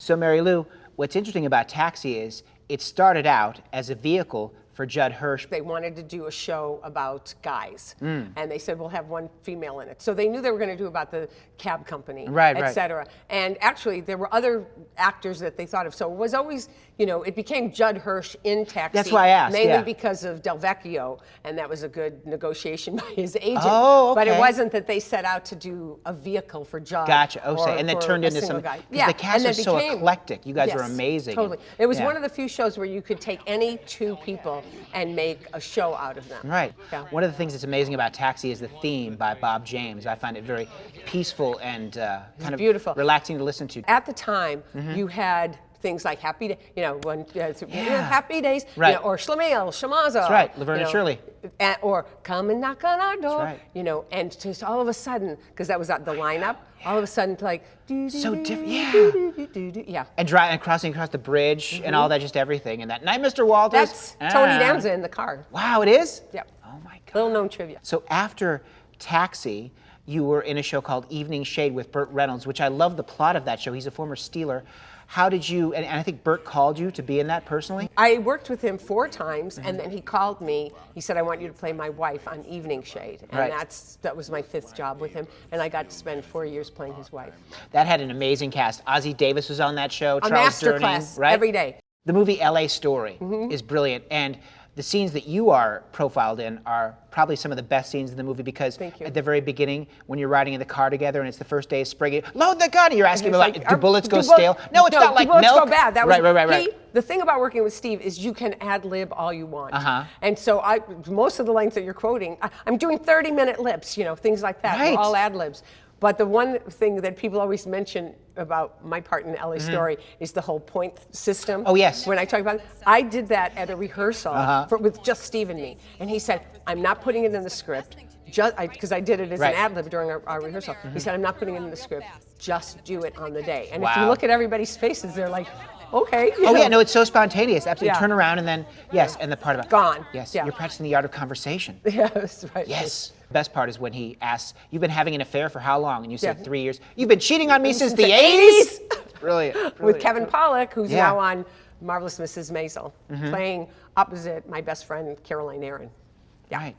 So Mary Lou, what's interesting about Taxi is it started out as a vehicle for Judd Hirsch. They wanted to do a show about guys, and they said, we'll have one female in it. So they knew they were going to do about the cab company, et cetera. And actually, there were other actors that they thought of. So it was always, you know, it became Judd Hirsch in Taxi. That's why I asked, mainly because of Del Vecchio, and that was a good negotiation by his agent. Oh, okay. But it wasn't that they set out to do a vehicle for Judd. Gotcha. Oh, and then turned into some. Guy. Yeah, the cast is so eclectic. You guys are amazing. Totally. It was one of the few shows where you could take any two people and make a show out of them. Right. Yeah. One of the things that's amazing about Taxi is the theme by Bob James. I find it very peaceful and kind of beautiful, relaxing to listen to. At the time, you had things like Happy Day, you know, Happy Days, right. You know, or Schlemiel, Shemaza. That's right, Laverne and Shirley. Or Come and Knock on Our Door, right. You know, and just all of a sudden, because that was the lineup, all of a sudden, like, so different, yeah. And crossing across the bridge and all that, just everything. And that night, Mr. Walters. That's Tony Danza in the car. Wow, it is? Yep. Oh my God. Little known trivia. So after Taxi, you were in a show called Evening Shade with Burt Reynolds, which I love the plot of that show. He's a former Steeler. How did you, and I think Burt called you to be in that personally? I worked with him 4 times, and then he called me. He said, I want you to play my wife on Evening Shade. And that was my 5th job with him, and I got to spend 4 years playing his wife. That had an amazing cast. Ozzie Davis was on that show, A Charles Durning, masterclass, right? every day. The movie LA Story is brilliant, and the scenes that you are profiled in are probably some of the best scenes in the movie because at the very beginning, when you're riding in the car together and it's the first day of spring, load the gun, and you're asking about, do bullets go stale? No, it's not like milk. Bullets go bad. That was, right. The thing about working with Steve is you can ad-lib all you want. And so most of the lines that you're quoting, I'm doing 30-minute lips, you know, things like that. They're all ad-libs. But the one thing that people always mention about my part in LA Story is the whole point system. Oh, yes. When I talk about it, I did that at a rehearsal with just Steve and me. And he said, I'm not putting it in the script, because I did it as an ad-lib during our rehearsal. He said, I'm not putting it in the script, just do it on the day. And if you look at everybody's faces, they're like, okay. Oh, yeah, no, it's so spontaneous. Absolutely. Turn around and then, and the part about gone. Yes, you're practicing the art of conversation. Yes, right. Yes. The best part is when he asks, you've been having an affair for how long? And you said 3 years. You've been cheating on me since the 80s? Brilliant. With Kevin Pollak, who's now on Marvelous Mrs. Maisel, playing opposite my best friend, Caroline Aaron. Right.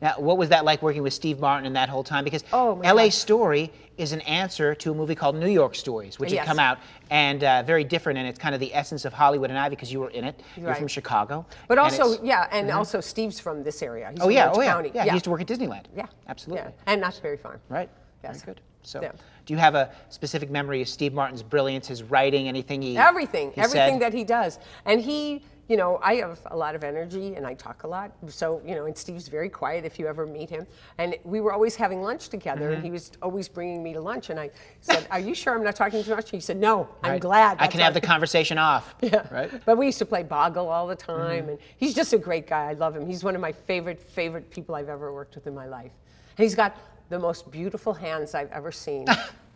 Now, what was that like working with Steve Martin in that whole time? Because LA LA Story is an answer to a movie called New York Stories, which had come out, and very different, and it's kind of the essence of Hollywood and Ivy because you were in it. You're from Chicago. But also, also Steve's from this area. He's from Orange County. Yeah, he used to work at Disneyland. Yeah. Absolutely. Yeah. And Knott's Berry Farm. Right. Yes. Very good. So, do you have a specific memory of Steve Martin's brilliance, his writing, anything he Everything said? that he does. And he, you know, I have a lot of energy and I talk a lot. So, you know, and Steve's very quiet if you ever meet him. And we were always having lunch together and he was always bringing me to lunch. And I said, are you sure I'm not talking too much? He said, no, I'm glad. I can have the conversation off. Right? But we used to play Boggle all the time. And he's just a great guy. I love him. He's one of my favorite people I've ever worked with in my life. And he's got the most beautiful hands I've ever seen.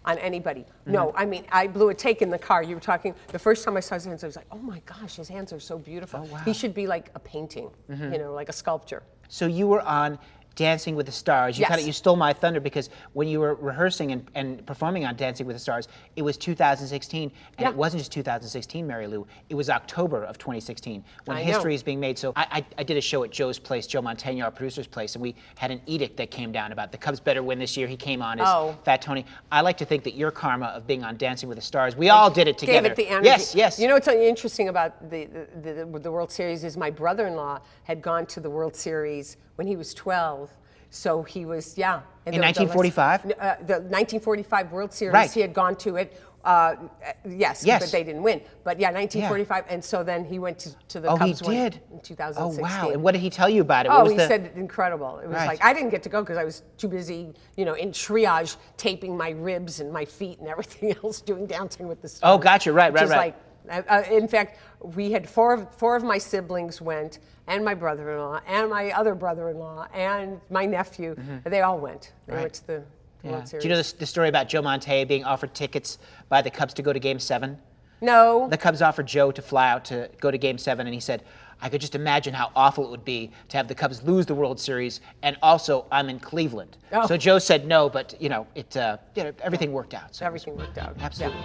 On anybody. No, I mean, I blew a take in the car. You were talking, the first time I saw his hands, I was like, oh my gosh, his hands are so beautiful. Oh, wow. He should be like a painting, you know, like a sculpture. So you were on Dancing with the Stars. You you stole my thunder because when you were rehearsing and performing on Dancing with the Stars, it was 2016, and it wasn't just 2016, Mary Lou. It was October of 2016 when history is being made. So I did a show at Joe's place, Joe Montaigne, our producer's place, and we had an edict that came down about the Cubs better win this year. He came on as Fat Tony. I like to think that your karma of being on Dancing with the Stars, we all did it together. Gave it the energy. Yes. You know what's interesting about the World Series is my brother-in-law had gone to the World Series when he was 12. So he was, in 1945? The 1945 World Series, he had gone to it. Yes, but they didn't win. But 1945, and so then he went to the Cubs win in 2016. Oh, wow. And what did he tell you about it? He said incredible. It was like, I didn't get to go because I was too busy, you know, in triage, taping my ribs and my feet and everything else, doing Dancing with the Stars. Oh, gotcha. Right. Like, in fact, we had four of my siblings went, and my brother-in-law, and my other brother-in-law, and my nephew. They all went. They went to the World Series. Do you know the story about Joe Montaigne being offered tickets by the Cubs to go to Game 7? No. The Cubs offered Joe to fly out to go to Game 7, and he said, I could just imagine how awful it would be to have the Cubs lose the World Series, and also I'm in Cleveland. So Joe said no, but, you know, everything worked out. So everything worked out. Absolutely.